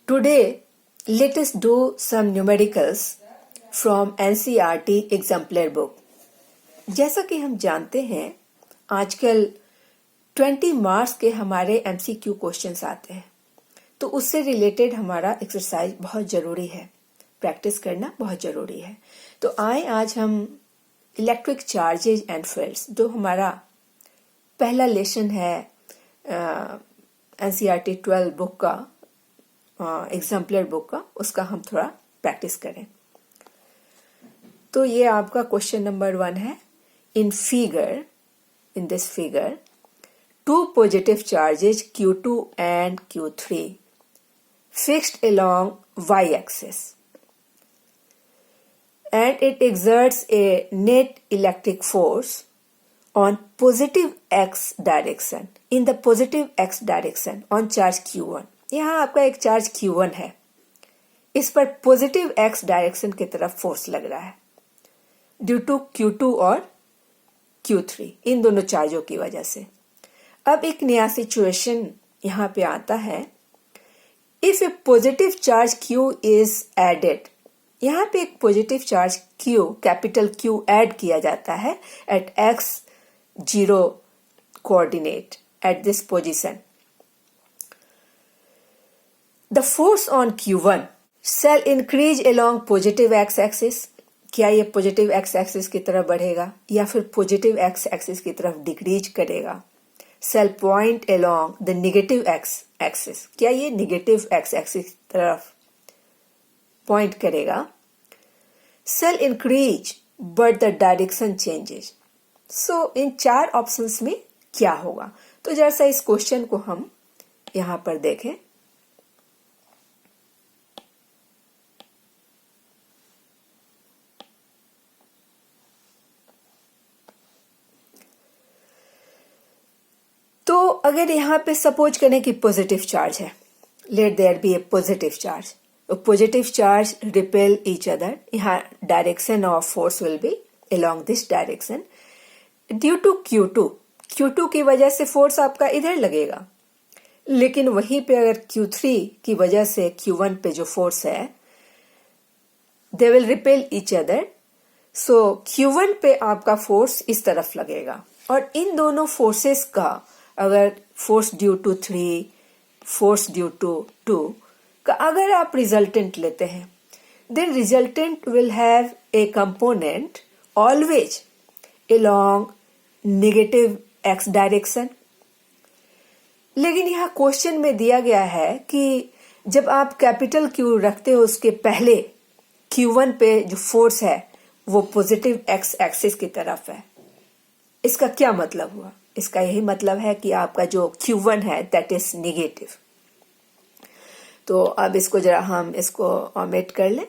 Today, let us do some numericals from NCERT exemplar book. जैसा कि हम जानते हैं आजकल 20 मार्क्स के हमारे MCQ क्वेश्चंस आते हैं, तो उससे रिलेटेड हमारा एक्सरसाइज बहुत ज़रूरी है, प्रैक्टिस करना बहुत ज़रूरी है। तो आए आज हम इलेक्ट्रिक चार्जेज एंड फील्ड्स, जो हमारा पहला लेसन है NCERT 12 बुक का, एग्जाम्पलर बुक का, उसका हम थोड़ा प्रैक्टिस करें। तो ये आपका क्वेश्चन नंबर 1 है। In this figure 2 positive charges Q2 and Q3 fixed along y-axis and it exerts a net electric force on positive x direction, in the positive x direction on charge Q1। यहाँ आपका एक charge Q1 है, इस पर positive x direction की तरफ force लग रहा है ड्यू टू Q2 और Q3, इन दोनों चार्जों की वजह से। अब एक नया सिचुएशन यहाँ पे आता है। If a positive charge Q is added, यहाँ पे एक positive charge Q, capital Q add किया जाता है at x0 coordinate at this position. The force on Q1 shall increase along positive x axis। क्या ये पॉजिटिव x एक्सिस की तरफ बढ़ेगा या फिर पॉजिटिव x एक्सिस की तरफ डिक्रीज करेगा। shall point along the negative x axis, क्या ये नेगेटिव x एक्सिस की तरफ पॉइंट करेगा। shall increase but the direction changes। So in 4 options में क्या होगा, तो जैसा इस क्वेश्चन को हम यहां पर देखें। तो अगर यहाँ पे सपोज करें कि पॉजिटिव चार्ज है, let there be a positive charge, तो positive charge repel each other, यहाँ direction of force will be along this direction due to Q2 की वजह से फोर्स आपका इधर लगेगा, लेकिन वहीं पे अगर Q3 की वजह से Q1 पे जो फोर्स है they will repel each other, so Q1 पे आपका फोर्स इस तरफ लगेगा। और इन दोनों फोर्सेस का अगर force due to 3, force due to 2 का अगर आप रिजल्टेंट लेते हैं, then resultant will have a component always along negative x direction. लेकिन यहाँ क्वेश्चन में दिया गया है कि जब आप कैपिटल Q रखते हो उसके पहले Q1 पे जो फोर्स है वो पॉजिटिव x एक्सिस की तरफ है। इसका क्या मतलब हुआ? इसका यही मतलब है कि आपका जो Q1 है दैट इज नेगेटिव। तो अब इसको जरा हम इसको ओमिट कर लें।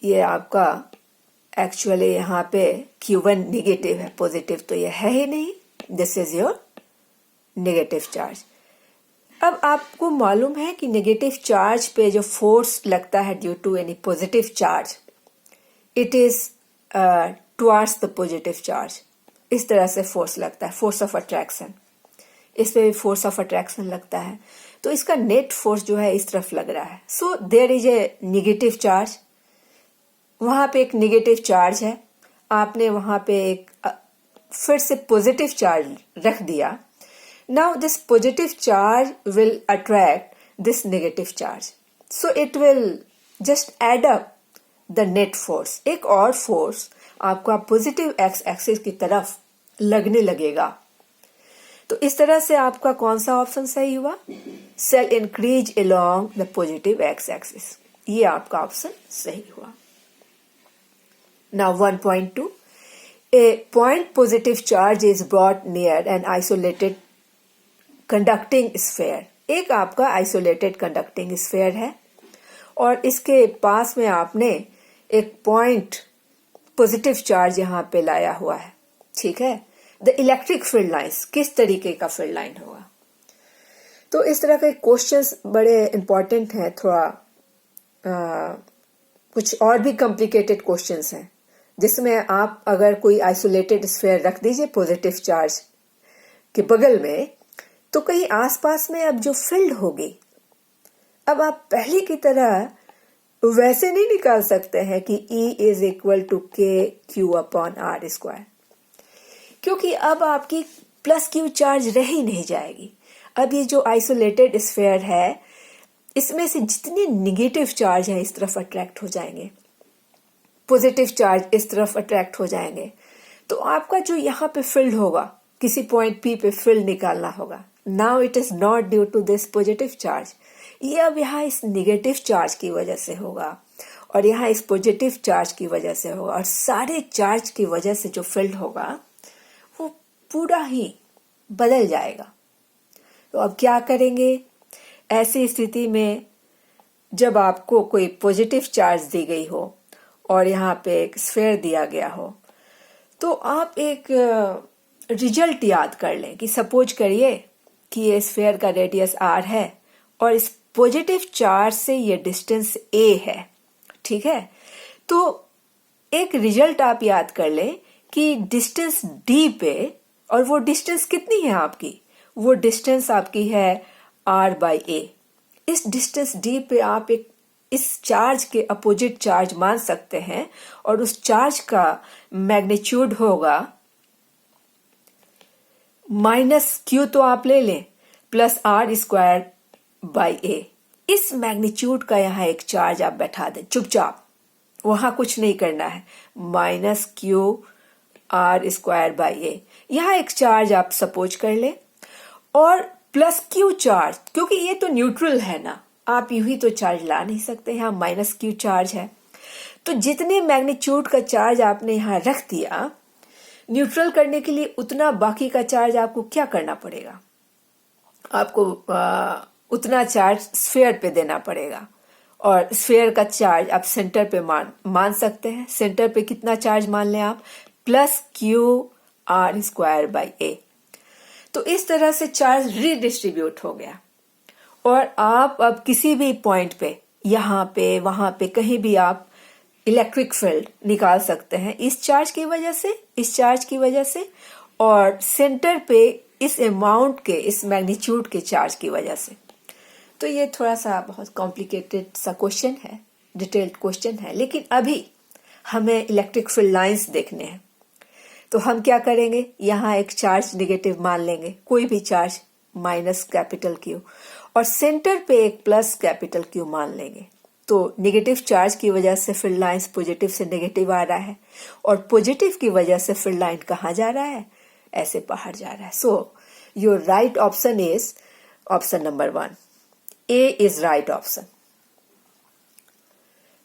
ये आपका एक्चुअली यहाँ पे Q1 नेगेटिव है, पॉजिटिव तो ये है ही नहीं। This is your negative charge. अब आपको मालूम है कि नेगेटिव चार्ज पे जो फोर्स लगता है due to any positive charge, it is towards the positive charge. इस तरह से फोर्स लगता है, फोर्स ऑफ अट्रैक्शन। इस पे भी फोर्स ऑफ अट्रैक्शन लगता है, तो इसका नेट फोर्स जो है इस तरफ लग रहा है। So there is a negative charge, वहां पे एक नेगेटिव चार्ज है, आपने वहां पे एक फिर से पॉजिटिव चार्ज रख दिया। Now this positive charge will attract this negative charge, so it will just add up the net force. एक और फोर्स आपका पॉजिटिव x एक्सिस की तरफ लगने लगेगा। तो इस तरह से आपका कौन सा ऑप्शन सही हुआ? shall increase along the positive x axis, ये आपका ऑप्शन सही हुआ। Now 1.2, a point positive charge is brought near an isolated conducting sphere। एक आपका isolated conducting sphere है और इसके पास में आपने एक पॉइंट पॉजिटिव चार्ज यहाँ पे लाया हुआ है, ठीक है। द इलेक्ट्रिक फील्ड लाइंस, किस तरीके का फील्ड लाइन होगा? तो इस तरह के क्वेश्चंस बड़े इंपॉर्टेंट हैं। थोड़ा कुछ और भी कॉम्प्लिकेटेड क्वेश्चंस हैं जिसमें आप अगर कोई आइसोलेटेड स्फीयर रख दीजिए पॉजिटिव चार्ज के बगल में, तो कहीं आसपास में अब जो फील्ड होगी अब आप पहले की तरह वैसे नहीं निकाल सकते हैं कि E इज इक्वल टू के क्यू अपॉन आर स्क्वायर, क्योंकि अब आपकी प्लस क्यू चार्ज रह ही नहीं जाएगी। अब ये जो आइसोलेटेड स्फीयर है, इसमें से जितने निगेटिव चार्ज हैं इस तरफ अट्रैक्ट हो जाएंगे, पॉजिटिव चार्ज इस तरफ अट्रैक्ट हो जाएंगे। तो आपका जो यहाँ पे फील्ड होगा, किसी पॉइंट P पे फील्ड निकालना होगा। Now it is not due to this positive charge, ये अब यहाँ इस निगेटिव चार्ज की वजह से होगा और यहाँ इस पॉजिटिव चार्ज की वजह से होगा, और सारे चार्ज की वजह से जो फील्ड होगा वो पूरा ही बदल जाएगा। तो अब क्या करेंगे ऐसी स्थिति में, जब आपको कोई पॉजिटिव चार्ज दी गई हो और यहाँ पे एक स्फीयर दिया गया हो, तो आप एक रिजल्ट याद कर लें कि सपोज करिए कि ये स्फीयर का रेडियस r है और इस पॉजिटिव चार्ज से ये डिस्टेंस a है, ठीक है। तो एक रिजल्ट आप याद कर लें कि डिस्टेंस d पे, और वो डिस्टेंस कितनी है आपकी, वो डिस्टेंस आपकी है r/a। इस डिस्टेंस d पे आप एक इस चार्ज के अपोजिट चार्ज मान सकते हैं, और उस चार्ज का मैग्नीट्यूड होगा -q तो आप ले लें प्लस r²/a। इस मैग्नीट्यूड का यहाँ एक चार्ज आप बैठा दें चुपचाप, वहां कुछ नहीं करना है, -q r²/a। यहाँ एक चार्ज आप सपोज कर लें, और प्लस q चार्ज, क्योंकि ये तो न्यूट्रल है ना, आप यूं ही तो चार्ज ला नहीं सकते, यहाँ -q चार्ज है। तो जितने मैग्नीट्यूड का चार्ज आपने यहाँ रख दिया न्यूट्रल करने के लिए, उतना बाकी का चार्ज आपको क्या करना पड़ेगा, आपको उतना चार्ज स्फीयर पे देना पड़ेगा। और स्फीयर का चार्ज आप सेंटर पे मान सकते हैं। सेंटर पे कितना चार्ज मान लें आप, +q r²/a। तो इस तरह से चार्ज रीडिस्ट्रीब्यूट हो गया, और आप अब किसी भी पॉइंट पे, यहाँ पे वहां पे कहीं भी आप इलेक्ट्रिक फील्ड निकाल सकते हैं इस चार्ज की वजह से, इस चार्ज की वजह से, और सेंटर पे इस अमाउंट के, इस मैग्नीट्यूड के चार्ज की वजह से। तो ये थोड़ा सा बहुत कॉम्प्लिकेटेड सा क्वेश्चन है, डिटेल्ड क्वेश्चन है, लेकिन अभी हमें इलेक्ट्रिक फील्ड लाइंस देखने हैं। तो हम क्या करेंगे, यहाँ एक चार्ज निगेटिव मान लेंगे, कोई भी चार्ज -Q, और सेंटर पे एक +Q मान लेंगे। तो निगेटिव चार्ज की वजह से फील्ड लाइंस पॉजिटिव से नेगेटिव आ रहा है, और पॉजिटिव की वजह से फील्ड लाइन कहाँ जा रहा है, ऐसे बाहर जा रहा है। So your right option is option number 1, A is right option.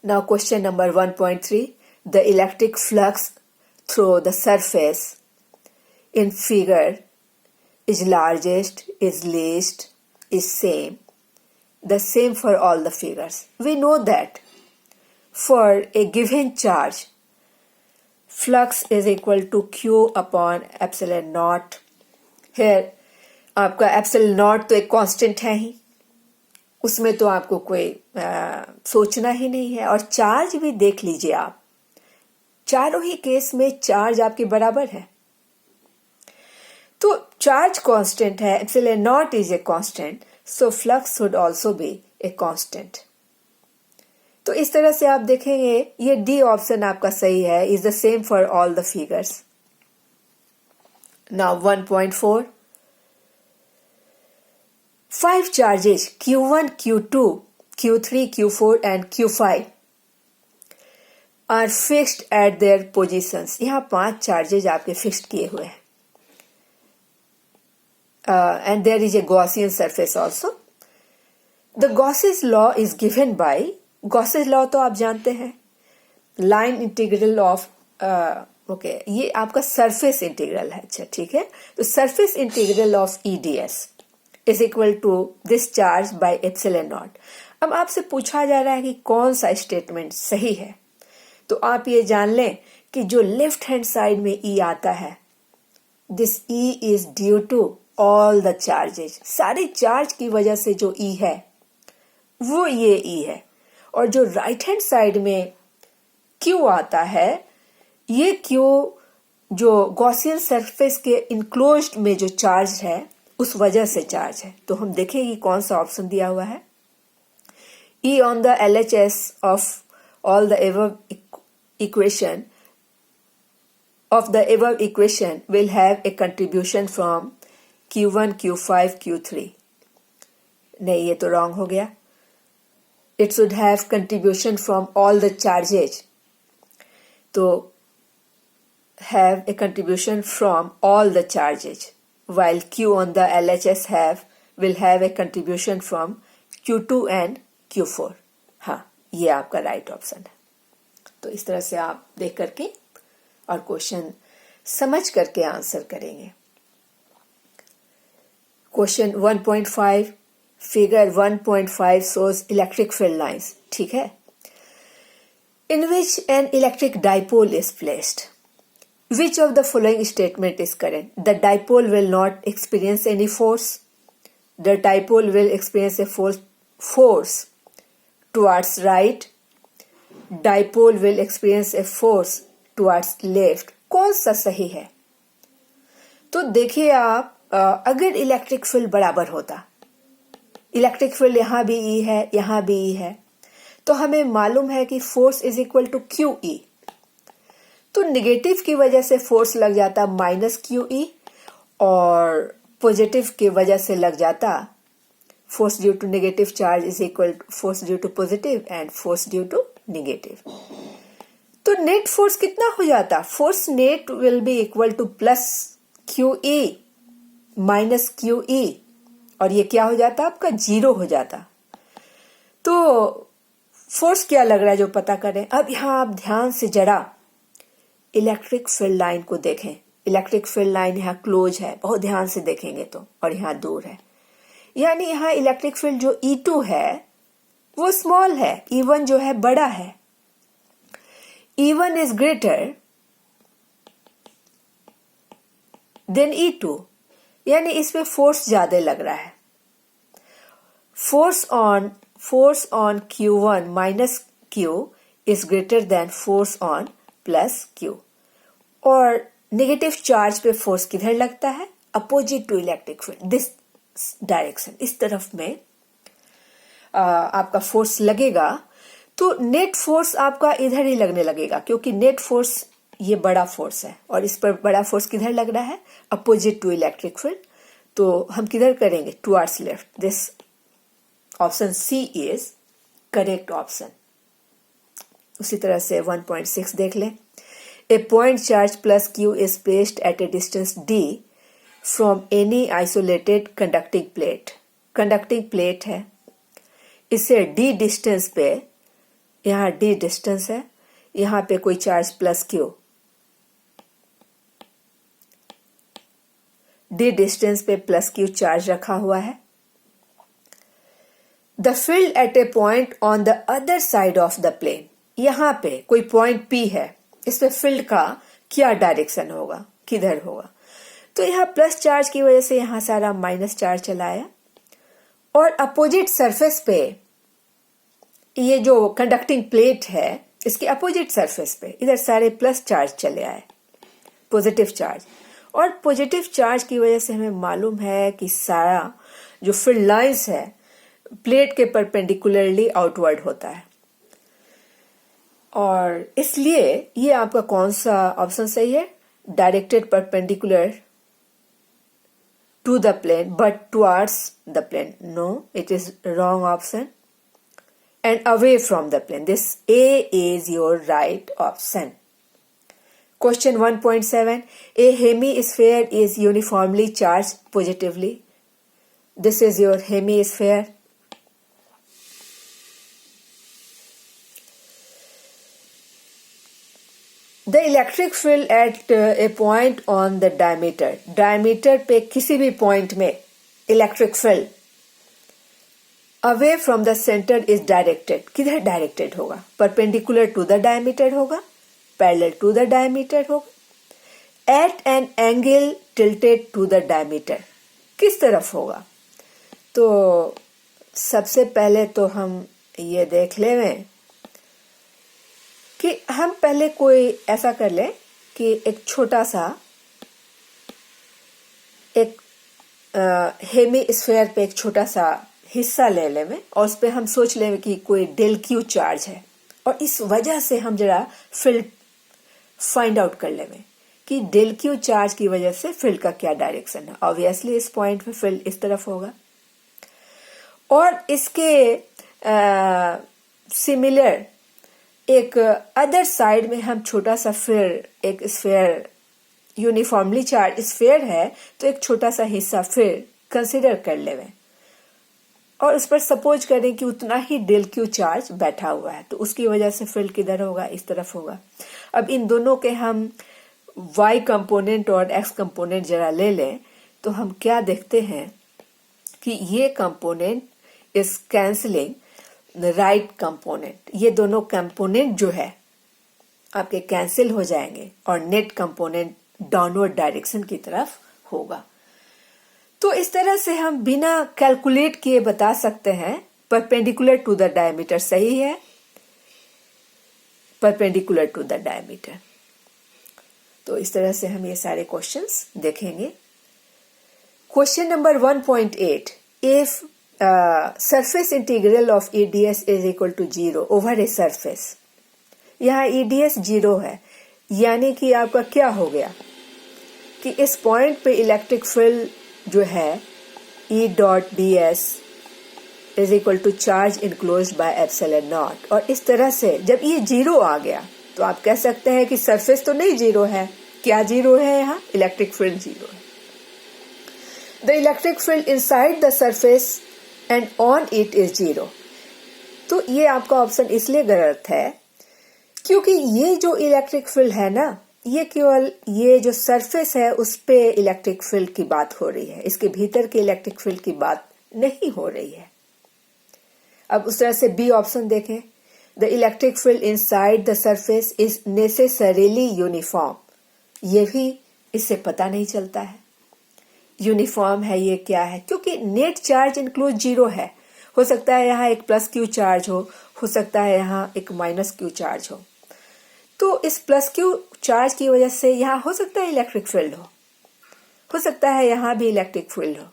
Now question number 1.3, the electric flux through the surface in figure is largest, is least, is same. The same for all the figures. We know that for a given charge, flux is equal to Q upon epsilon naught. Here, आपका epsilon naught तो एक constant है ही, उसमें तो आपको कोई सोचना ही नहीं है। और चार्ज भी देख लीजिए आप, चारों ही केस में चार्ज आपके बराबर है। तो चार्ज कांस्टेंट है, epsilon not is a constant, so flux would also be a constant. तो इस तरह से आप देखेंगे ये डी ऑप्शन आपका सही है, is the same for all the figures. Now 1.4, 5 charges Q1, Q2, Q3, Q4 and Q5 are fixed at their positions. यहाँ 5 चार्जेज आपके फिक्स्ड किए हुए हैं, and there is a Gaussian surface also. The Gauss's law is given by, Gauss's law तो आप जानते हैं, line integral of okay, ये आपका सरफेस इंटीग्रल है। अच्छा ठीक है, तो surface integral of EDS is equal to this charge by epsilon naught। अब आपसे पूछा जा रहा है कि कौन सा स्टेटमेंट सही है, तो आप ये जान लें कि जो लेफ्ट हैंड साइड में E आता है, this E is due to all the charges, सारे चार्ज की वजह से जो E है वो ये E है। और जो राइट हैंड साइड में Q आता है, ये Q जो गॉसियन सरफेस के इनक्लोज्ड में जो चार्ज है उस वजह से चार्ज है। तो हम देखेंगे कौन सा ऑप्शन दिया हुआ है। E on the LHS of all the above equation will have a contribution from Q1, Q5, Q3. नहीं, ये तो wrong हो गया. It should have contribution from all the charges. तो have a contribution from all the charges, while Q on the LHS will have a contribution from Q2 and Q4. हाँ, ये आपका right option है. तो इस तरह से आप देख करके और क्वेश्चन समझ करके आंसर करेंगे. Question 1.5 figure 1.5 shows electric field lines. ठीक है. In which an electric dipole is placed. Which of the following statement is correct? The dipole will not experience any force. The dipole will experience a force towards right. Dipole will experience a force towards left. कौन सा सही है? तो देखिए आप, अगर electric field बराबर होता, इलेक्ट्रिक फील्ड यहाँ भी E है, यहाँ भी E है, तो हमें मालूम है कि force is equal to QE. तो निगेटिव की वजह से फोर्स लग जाता -QE और पॉजिटिव की वजह से लग जाता force due to negative charge is equal to force due to positive and force due to negative. तो नेट फोर्स कितना हो जाता? Force net will be equal to +QE -QE, और ये क्या हो जाता? आपका 0 हो जाता. तो फोर्स क्या लग रहा है जो पता करें. अब यहां आप ध्यान से जरा इलेक्ट्रिक फील्ड लाइन को देखें. इलेक्ट्रिक फील्ड लाइन यहाँ क्लोज है, बहुत ध्यान से देखेंगे तो, और यहाँ दूर है. यानी यहाँ इलेक्ट्रिक फील्ड जो E2 है वो स्मॉल है, E1 जो है बड़ा है. E1 is greater then E2, यानी इसमें फोर्स ज्यादा लग रहा है. Force on Q1 minus Q is greater than force on plus Q. और नेगेटिव चार्ज पे फोर्स किधर लगता है? Opposite to electric field, this direction, इस तरफ में आपका फोर्स लगेगा. तो नेट फोर्स आपका इधर ही लगने लगेगा, क्योंकि नेट फोर्स ये बड़ा फोर्स है और इस पर बड़ा फोर्स किधर लग रहा है? Opposite to electric field. तो हम किधर करेंगे? Towards left. This option C is correct option. उसी तरह से 1.6 देख लें. A point charge plus Q is placed at a distance D from any isolated conducting plate. Conducting plate है, इसे D डिस्टेंस पे, यहाँ D डिस्टेंस है, यहाँ पे कोई charge plus Q, D distance पे प्लस Q चार्ज रखा हुआ है. The field at a point on the other side of the plane. यहाँ पे कोई पॉइंट P है, इस पे फील्ड का क्या डायरेक्शन होगा, किधर होगा? तो यहाँ प्लस चार्ज की वजह से यहाँ सारा माइनस चार्ज चला आया, और अपोजिट सरफेस पे ये जो कंडक्टिंग प्लेट है इसके अपोजिट सरफेस पे इधर सारे प्लस चार्ज चले आए, पॉजिटिव चार्ज. और पॉजिटिव चार्ज की वजह से हमें मालूम है कि सारा जो फील्ड लाइंस है प्लेट के परपेंडिकुलरली आउटवर्ड होता है. और इसलिए ये आपका कौन सा ऑप्शन सही है? Directed perpendicular to the plane but towards the plane. No, it is wrong option. And away from the plane. This A is your right option. Question 1.7. A hemisphere is uniformly charged positively. This is your hemisphere. The electric field at a point on the diameter. Diameter पे किसी भी point में electric field away from the center is directed. किधर directed होगा? Perpendicular to the diameter होगा, parallel to the diameter होगा, at an angle tilted to the diameter. किस तरफ होगा? तो सबसे पहले तो हम ये देख लें कि हम पहले कोई ऐसा कर लें कि एक छोटा सा एक हेमी स्फीयर पे एक छोटा सा हिस्सा ले लेवे और उस पर हम सोच लेवे कि कोई डेल क्यू चार्ज है, और इस वजह से हम जरा फील्ड फाइंड आउट कर लेवे कि डेल क्यू चार्ज की वजह से फील्ड का क्या डायरेक्शन है। ऑब्वियसली इस पॉइंट पे फील्ड इस तरफ होगा, और इसके सिमिलर एक अदर साइड में हम छोटा सा फिर एक स्फीयर, यूनिफॉर्मली चार्ज स्फीयर है तो एक छोटा सा हिस्सा फिर कंसिडर कर लेवे और उस पर सपोज करें कि उतना ही डेल क्यू चार्ज बैठा हुआ है, तो उसकी वजह से फील्ड किधर होगा, इस तरफ होगा। अब इन दोनों के हम y कंपोनेंट और x कंपोनेंट जरा ले लें तो हम क्या देखते हैं कि ये component is cancelling right component. ये दोनों कंपोनेंट जो है आपके कैंसिल हो जाएंगे और नेट कंपोनेंट डाउनवर्ड डायरेक्शन की तरफ होगा। तो इस तरह से हम बिना कैलकुलेट किए बता सकते हैं परपेंडिकुलर टू द डायमीटर सही है, परपेंडिकुलर टू द डायमीटर। तो इस तरह से हम ये सारे क्वेश्चंस देखेंगे। Question number 1.8, if surface integral of EDS is equal to 0 over a surface. यहाँ EDS 0 है, यानी कि आपका क्या हो गया कि इस पॉइंट पे इलेक्ट्रिक फील्ड जो है E.ds is equal to charge enclosed by epsilon naught. और इस तरह से जब ये 0 आ गया तो आप कह सकते हैं कि सरफेस तो नहीं 0 है। क्या 0 है? यहाँ इलेक्ट्रिक फील्ड 0 है। The electric field inside the surface and on it is 0। तो ये आपका ऑप्शन इसलिए गलत है क्योंकि ये जो इलेक्ट्रिक फील्ड है ना, ये केवल ये जो सरफेस है उस पे इलेक्ट्रिक फील्ड की बात हो रही है, इसके भीतर के इलेक्ट्रिक फील्ड की बात नहीं हो रही है। अब उस तरह से बी ऑप्शन देखें, the electric field inside the surface is necessarily uniform. ये भी इससे पता नहीं चलता है यूनिफॉर्म है ये क्या है, क्योंकि नेट चार्ज इंक्लूड 0 है। हो सकता है यहाँ एक प्लस क्यू चार्ज हो सकता है यहाँ एक माइनस क्यू चार्ज हो। तो इस प्लस क्यू चार्ज की वजह से यहाँ हो सकता है इलेक्ट्रिक फील्ड हो सकता है यहाँ भी इलेक्ट्रिक फील्ड हो,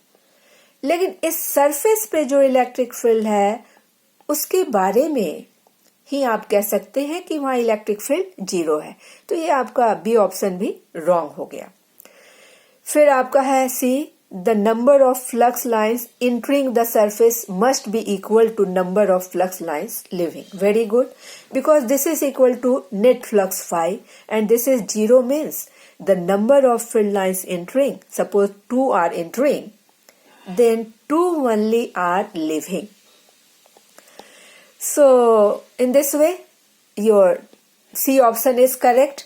लेकिन इस सरफेस पे जो इलेक्ट्रिक फील्ड है उसके बारे में ही आप कह सकते हैं कि वहाँ इलेक्ट्रिक फील्ड 0 है। तो ये आपका बी ऑप्शन भी रॉन्ग हो गया। फिर आपका है C, the number of flux lines entering the surface must be equal to number of flux lines leaving. Very good, because this is equal to net flux phi and this is 0 means the number of field lines entering, suppose 2 are entering, then 2 only are leaving. So in this way your C option is correct.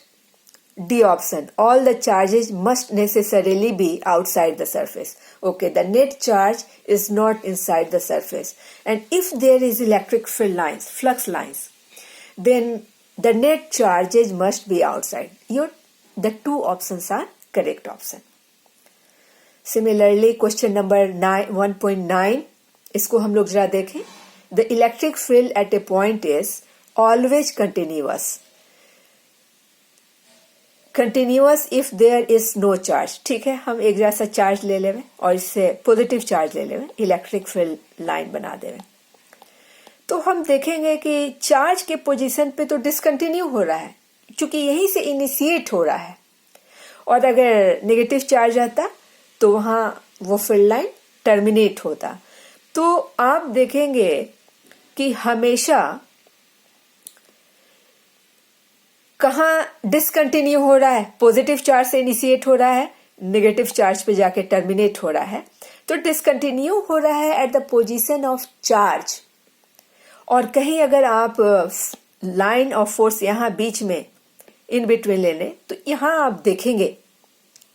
D option, all the charges must necessarily be outside the surface. Okay, the net charge is not inside the surface, and if there is electric field lines, flux lines, then the net charges must be outside. The two options are correct option. Similarly, question number 1.9, इसको हम लोग जरा देखें। The electric field at a point is always continuous. Continuous if there is no charge. ठीक है, हम एक जैसा चार्ज ले लेवे और इससे पॉजिटिव चार्ज ले लेवे, इलेक्ट्रिक फील्ड लाइन बना देवे। तो हम देखेंगे कि चार्ज के पोजीशन पे तो डिसकंटिन्यू हो रहा है क्योंकि यहीं से इनिशिएट हो रहा है, और अगर नेगेटिव चार्ज आता तो वहां वो फील्ड लाइन टर्मिनेट होता। तो आप देखेंगे कि हमेशा कहाँ डिसकंटिन्यू हो रहा है, पॉजिटिव चार्ज से इनिशिएट हो रहा है, नेगेटिव चार्ज पे जाके टर्मिनेट हो रहा है। तो डिसकंटिन्यू हो रहा है at the position of charge. और कहीं अगर आप लाइन ऑफ फोर्स यहाँ बीच में इन बिटवीन ले लें तो यहाँ आप देखेंगे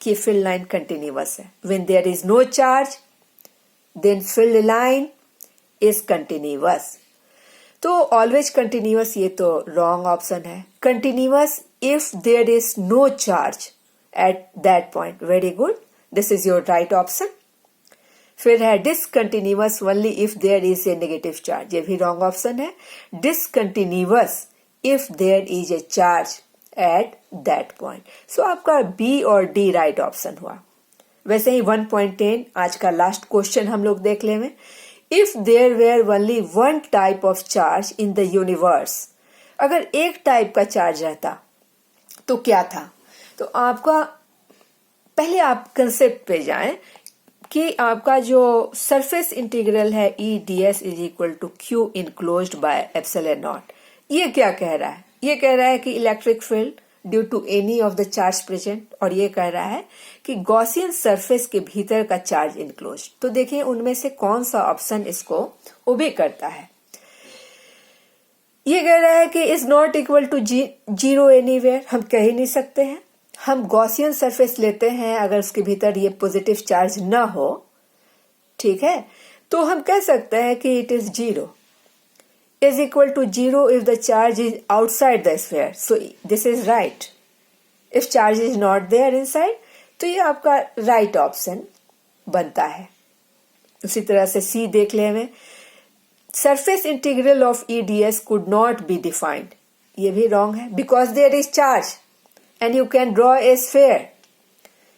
कि फील्ड लाइन कंटिन्यूअस है। When there is no charge then field line is continuous. तो ऑलवेज कंटिन्यूअस ये तो रॉन्ग ऑप्शन है। Continuous if there is no charge at that point. Very good, this is your right option. फिर है discontinuous only if there is a negative charge. ये भी wrong option है। Discontinuous if there is a charge at that point. So आपका B और D right option हुआ। वैसे ही 1.10 आज का लास्ट क्वेश्चन हम लोग देख लेंगे। if there were only one type of charge in the universe, अगर एक टाइप का चार्ज रहता तो क्या था? तो आपका पहले आप कंसेप्ट पे जाएं कि आपका जो सरफेस इंटीग्रल है E D S is equal to Q enclosed by epsilon naught, ये क्या कह रहा है? ये कह रहा है कि electric field due to any of the charge present, और ये कह रहा है कि गॉसियन सरफेस के भीतर का चार्ज इनक्लोज्ड। तो देखिए उनमें से कौन सा ऑप्शन इसको ओबे करता है। ये कह रहा है कि is not equal to zero anywhere, हम कह ही नहीं सकते हैं। हम गॉसियन सरफेस लेते हैं, अगर उसके भीतर ये पॉजिटिव चार्ज ना हो, ठीक है, तो हम कह सकते हैं कि it is zero, is equal to zero if the charge is outside the sphere. So this is right. If charge is not there inside, तो ये आपका right option बनता है। उसी तरह से C देख ले हमें, surface integral of EDS could not be defined. ये भी wrong है, because there is charge and you can draw a sphere,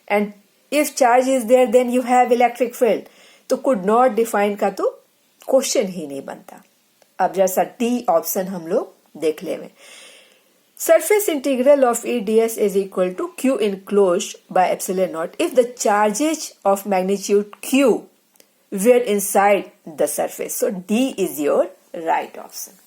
and if charge is there then you have electric field. तो could not define का तो question ही नहीं बनता। अब जैसा डी ऑप्शन हम लोग देख ले में, surface integral of E D S is equal to Q enclosed by epsilon naught if the charges of magnitude Q were inside the surface. So D is your right option.